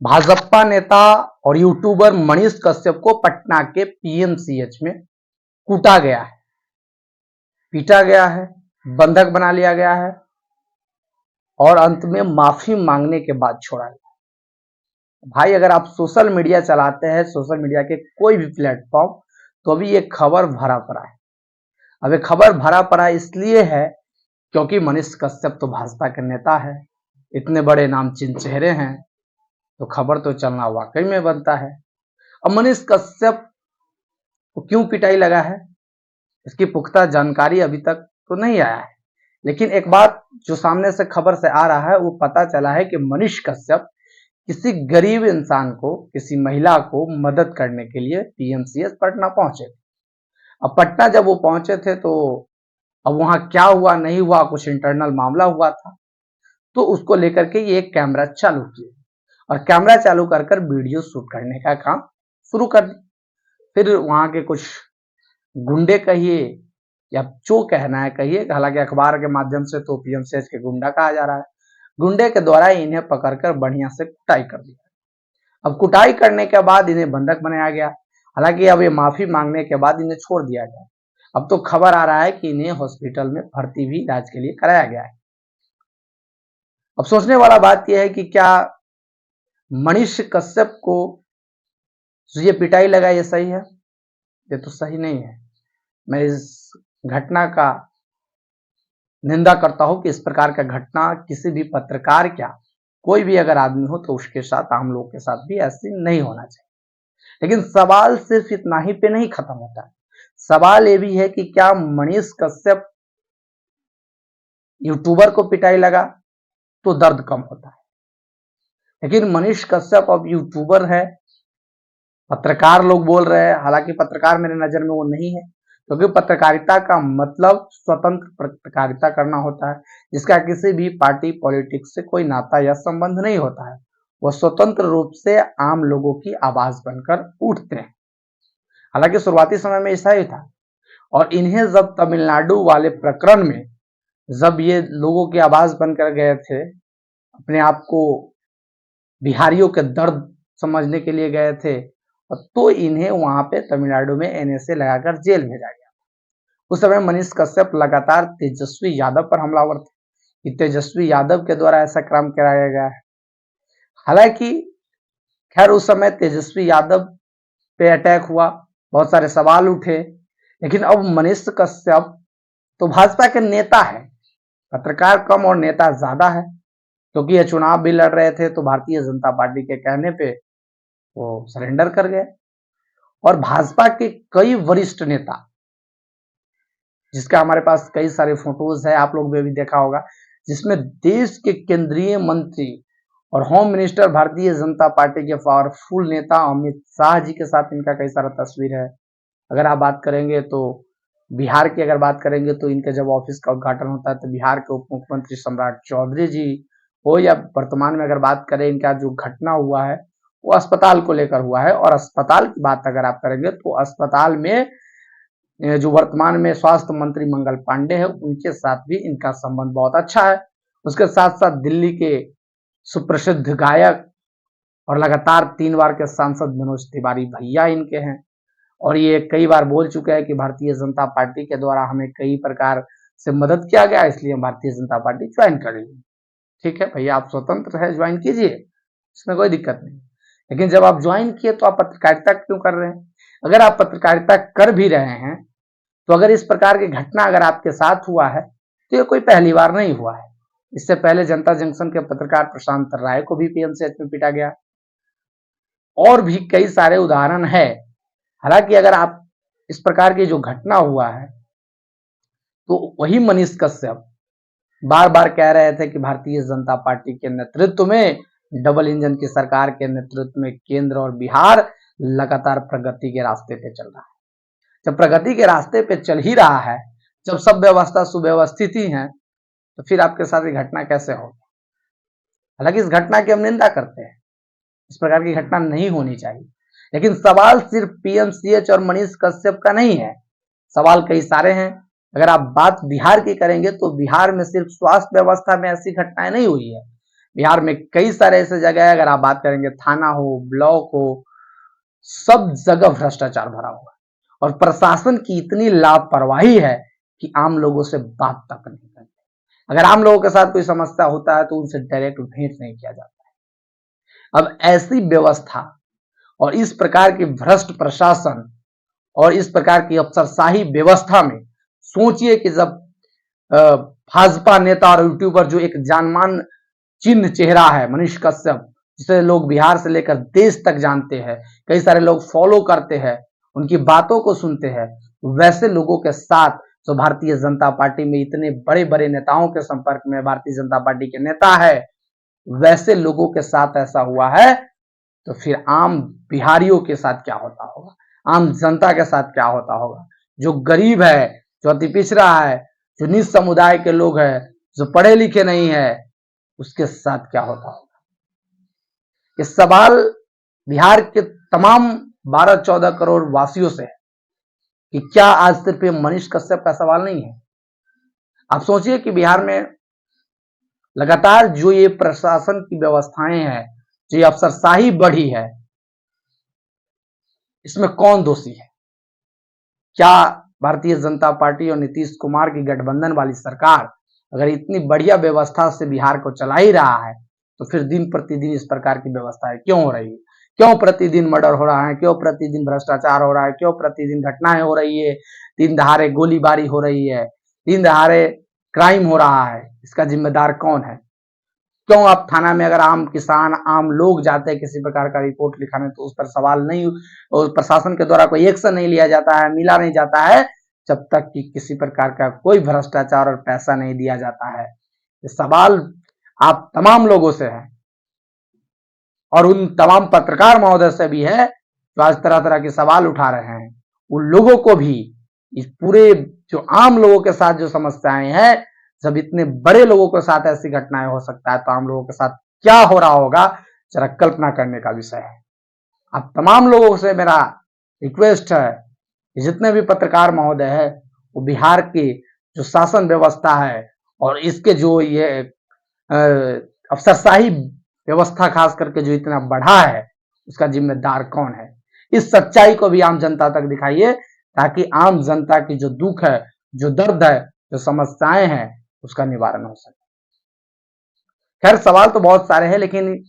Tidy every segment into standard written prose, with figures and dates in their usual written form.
भाजपा नेता और यूट्यूबर मनीष कश्यप को पटना के पीएमसीएच में कूटा गया है, पीटा गया है, बंधक बना लिया गया है और अंत में माफी मांगने के बाद छोड़ा गया। भाई अगर आप सोशल मीडिया चलाते हैं, सोशल मीडिया के कोई भी प्लेटफॉर्म, तो अभी ये खबर भरा पड़ा है। अब ये खबर भरा पड़ा इसलिए है क्योंकि मनीष कश्यप तो भाजपा के नेता है, इतने बड़े नामचीन चेहरे हैं, तो खबर तो चलना वाकई में बनता है। अब मनीष कश्यप को क्यों पिटाई लगा है, इसकी पुख्ता जानकारी अभी तक तो नहीं आया है, लेकिन एक बात जो सामने से खबर से आ रहा है वो पता चला है कि मनीष कश्यप किसी गरीब इंसान को, किसी महिला को मदद करने के लिए पीएमसीएच पटना पहुंचे। अब पटना जब वो पहुंचे थे तो अब वहां क्या हुआ नहीं हुआ, कुछ इंटरनल मामला हुआ था, तो उसको लेकर के ये एक कैमरा चालू किए और कैमरा चालू कर वीडियो शूट करने का काम शुरू कर दिया। फिर वहां के कुछ गुंडे कहिए या जो कहना है कहिए, हालांकि अखबार के माध्यम से तो पीएमसीएच के गुंडा कहा जा रहा है, गुंडे के द्वारा इन्हें पकड़कर बढ़िया से कुटाई कर दिया। अब कुटाई करने के बाद इन्हें बंधक बनाया गया, हालांकि अब ये माफी मांगने के बाद इन्हें छोड़ दिया गया। अब तो खबर आ रहा है कि इन्हें हॉस्पिटल में भर्ती भी इलाज के लिए कराया गया है। अब सोचने वाला बात यह है कि क्या मनीष कश्यप को ये पिटाई लगा ये सही है? ये तो सही नहीं है। मैं इस घटना का निंदा करता हूं कि इस प्रकार का घटना किसी भी पत्रकार, क्या कोई भी अगर आदमी हो तो उसके साथ, आम लोग के साथ भी ऐसी नहीं होना चाहिए। लेकिन सवाल सिर्फ इतना ही पे नहीं खत्म होता है, सवाल ये भी है कि क्या मनीष कश्यप यूट्यूबर को पिटाई लगा तो दर्द कम होता है, लेकिन मनीष कश्यप अब यूट्यूबर है, पत्रकार लोग बोल रहे हैं, हालांकि पत्रकार मेरे नजर में वो नहीं है, क्योंकि पत्रकारिता का मतलब स्वतंत्र पत्रकारिता करना होता है, जिसका किसी भी पार्टी पॉलिटिक्स से कोई नाता या संबंध नहीं होता है। वह स्वतंत्र रूप से आम लोगों की आवाज बनकर उठते हैं। हालांकि शुरुआती समय में ऐसा ही था, और इन्हें जब तमिलनाडु वाले प्रकरण में जब ये लोगों की आवाज बनकर गए थे, अपने आप को बिहारियों के दर्द समझने के लिए गए थे, तो इन्हें वहां पे तमिलनाडु में एनएसए लगाकर जेल भेजा गया। उस समय मनीष कश्यप लगातार तेजस्वी यादव पर हमलावर थे कि तेजस्वी यादव के द्वारा ऐसा काम कराया गया है। हालांकि खैर उस समय तेजस्वी यादव पे अटैक हुआ, बहुत सारे सवाल उठे, लेकिन अब मनीष कश्यप तो भाजपा के नेता है, पत्रकार कम और नेता ज्यादा है, क्योंकि ये चुनाव भी लड़ रहे थे तो भारतीय जनता पार्टी के कहने पे वो सरेंडर कर गए। और भाजपा के कई वरिष्ठ नेता, जिसका हमारे पास कई सारे फोटोज है, आप लोग ने भी देखा होगा, जिसमें देश के केंद्रीय मंत्री और home minister Bharatiya Janata party के पावरफुल नेता अमित शाह जी के साथ इनका कई सारा तस्वीर है। अगर आप बात करेंगे तो बिहार की अगर बात करेंगे तो इनके जब ऑफिस का उद्घाटन होता है तो बिहार के उप मुख्यमंत्री सम्राट चौधरी जी हो, या वर्तमान में अगर बात करें इनका जो घटना हुआ है वो अस्पताल को लेकर हुआ है, और अस्पताल की बात अगर आप करेंगे तो अस्पताल में जो वर्तमान में स्वास्थ्य मंत्री मंगल पांडे हैं उनके साथ भी इनका संबंध बहुत अच्छा है। उसके साथ साथ दिल्ली के सुप्रसिद्ध गायक और लगातार 3 बार के सांसद मनोज तिवारी भैया इनके हैं, और ये कई बार बोल चुके हैं कि भारतीय जनता पार्टी के द्वारा हमें कई प्रकार से मदद किया गया, इसलिए हम भारतीय जनता पार्टी ज्वाइन कर ली। ठीक है भैया, आप स्वतंत्र है, ज्वाइन कीजिए, इसमें कोई दिक्कत नहीं, लेकिन जब आप ज्वाइन किए तो आप पत्रकारिता क्यों कर रहे हैं? अगर आप पत्रकारिता कर भी रहे हैं तो अगर इस प्रकार की घटना अगर आपके साथ हुआ है तो ये कोई पहली बार नहीं हुआ है। इससे पहले जनता जंक्शन के पत्रकार प्रशांत राय को भी पीएमसीएच में पीटा गया, और भी कई सारे उदाहरण है। हालांकि अगर आप इस प्रकार की जो घटना हुआ है तो वही मनीष कश्यप बार बार कह रहे थे कि भारतीय जनता पार्टी के नेतृत्व में, डबल इंजन की सरकार के नेतृत्व में केंद्र और बिहार लगातार प्रगति के रास्ते पे चल रहा है। जब प्रगति के रास्ते पे चल ही रहा है, जब सब व्यवस्था सुव्यवस्थित ही है, तो फिर आपके साथ ये घटना कैसे होगी? हालांकि इस घटना की हम निंदा करते हैं, इस प्रकार की घटना नहीं होनी चाहिए, लेकिन सवाल सिर्फ पीएमसीएच और मनीष कश्यप का नहीं है, सवाल कई सारे हैं। अगर आप बात बिहार की करेंगे तो बिहार में सिर्फ स्वास्थ्य व्यवस्था में ऐसी घटनाएं नहीं हुई है, बिहार में कई सारे ऐसे जगह है, अगर आप बात करेंगे थाना हो, ब्लॉक हो, सब जगह भ्रष्टाचार भरा हुआ है और प्रशासन की इतनी लापरवाही है कि आम लोगों से बात तक नहीं करते। अगर आम लोगों के साथ कोई समस्या होता है तो उनसे डायरेक्ट भेंट नहीं किया जाता है। अब ऐसी व्यवस्था और इस प्रकार की भ्रष्ट प्रशासन और इस प्रकार की अफसरशाही व्यवस्था में सोचिए कि जब भाजपा नेता और यूट्यूबर जो एक जानमान चिन्ह चेहरा है मनीष कश्यप, जिसे लोग बिहार से लेकर देश तक जानते हैं, कई सारे लोग फॉलो करते हैं, उनकी बातों को सुनते हैं, वैसे लोगों के साथ जो भारतीय जनता पार्टी में इतने बड़े बड़े नेताओं के संपर्क में भारतीय जनता पार्टी के नेता है, वैसे लोगों के साथ ऐसा हुआ है, तो फिर आम बिहारियों के साथ क्या होता होगा, आम जनता के साथ क्या होता होगा, जो गरीब है, जो अति पिछड़ा है, जो निच समुदाय के लोग हैं, जो पढ़े लिखे नहीं है, उसके साथ क्या होता होगा। ये सवाल बिहार के तमाम 12-14 करोड़ वासियों से है कि क्या आज सिर्फ ये मनीष कश्यप का सवाल नहीं है। आप सोचिए कि बिहार में लगातार जो ये प्रशासन की व्यवस्थाएं हैं, जो ये अफसरशाही बढ़ी है, इसमें कौन दोषी है? क्या भारतीय जनता पार्टी और नीतीश कुमार की गठबंधन वाली सरकार अगर इतनी बढ़िया व्यवस्था से बिहार को चला ही रहा है, तो फिर दिन प्रतिदिन इस प्रकार की व्यवस्थाएं क्यों हो रही है? क्यों प्रतिदिन मर्डर हो रहा है? क्यों प्रतिदिन भ्रष्टाचार हो रहा है? क्यों प्रतिदिन घटनाएं हो रही है? दिन दहाड़े गोलीबारी हो रही है, दिन दहाड़े क्राइम हो रहा है, इसका जिम्मेदार कौन है? क्यों आप थाना में अगर आम किसान, आम लोग जाते हैं किसी प्रकार का रिपोर्ट लिखाने, तो उस पर सवाल नहीं, और प्रशासन के द्वारा कोई एक्शन नहीं लिया जाता है, मिला नहीं जाता है, जब तक कि किसी प्रकार का कोई भ्रष्टाचार और पैसा नहीं दिया जाता है। ये सवाल आप तमाम लोगों से है और उन तमाम पत्रकार महोदय से भी है जो आज तरह तरह के सवाल उठा रहे हैं। उन लोगों को भी इस पूरे जो आम लोगों के साथ जो समस्याएं हैं, जब इतने बड़े लोगों के साथ ऐसी घटनाएं हो सकता है, तो आम लोगों के साथ क्या हो रहा होगा, जरा कल्पना करने का विषय है। अब तमाम लोगों से मेरा रिक्वेस्ट है कि जितने भी पत्रकार महोदय है, वो बिहार की जो शासन व्यवस्था है और इसके जो ये अफसरशाही व्यवस्था खास करके जो इतना बढ़ा है, उसका जिम्मेदार कौन है? इस सच्चाई को भी आम जनता तक दिखाइए, ताकि आम जनता की जो दुख है, जो दर्द है, जो समस्याएं हैं, उसका निवारण हो सके। खैर, सवाल तो बहुत सारे हैं, लेकिन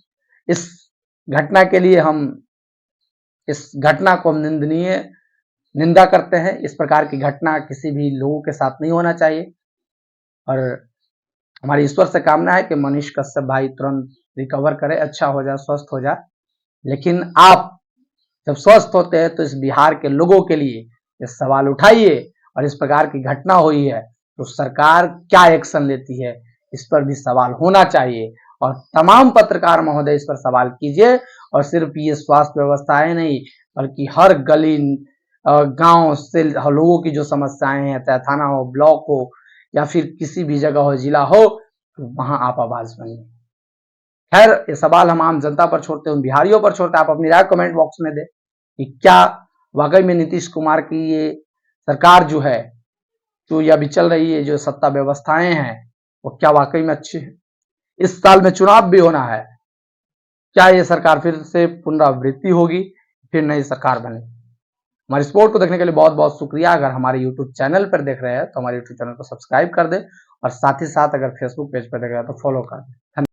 इस घटना के लिए हम इस घटना को निंदनीय निंदा करते हैं। इस प्रकार की घटना किसी भी लोगों के साथ नहीं होना चाहिए और हमारी ईश्वर से कामना है कि मनीष कश्यप भाई तुरंत रिकवर करे, अच्छा हो जाए, स्वस्थ हो जाए। लेकिन आप जब स्वस्थ होते हैं तो इस बिहार के लोगों के लिए ये सवाल उठाइए, और इस प्रकार की घटना हुई है तो सरकार क्या एक्शन लेती है, इस पर भी सवाल होना चाहिए। और तमाम पत्रकार महोदय इस पर सवाल कीजिए, और सिर्फ ये स्वास्थ्य व्यवस्थाएं नहीं, बल्कि हर गली गांव से लोगों की जो समस्याएं हैं, चाहे थाना हो, ब्लॉक हो, या फिर किसी भी जगह हो, जिला हो, तो वहां आप आवाज बनिए। खैर, ये सवाल हम आम जनता पर छोड़ते हैं, उन बिहारियों पर छोड़ते हैं। आप अपनी राय कमेंट बॉक्स में दें कि क्या वाकई में नीतीश कुमार की ये सरकार जो है, जो ये अभी चल रही है, जो सत्ता व्यवस्थाएं हैं, वो क्या वाकई में अच्छी है? इस साल में चुनाव भी होना है, क्या ये सरकार फिर से पुनरावृत्ति होगी, फिर नई सरकार बने? हमारी स्पोर्ट को देखने के लिए बहुत बहुत शुक्रिया। अगर हमारे यूट्यूब चैनल पर देख रहे हैं तो हमारे यूट्यूब चैनल को सब्सक्राइब कर दे, और साथ ही साथ अगर फेसबुक पेज पर देख रहे हैं तो फॉलो कर दे।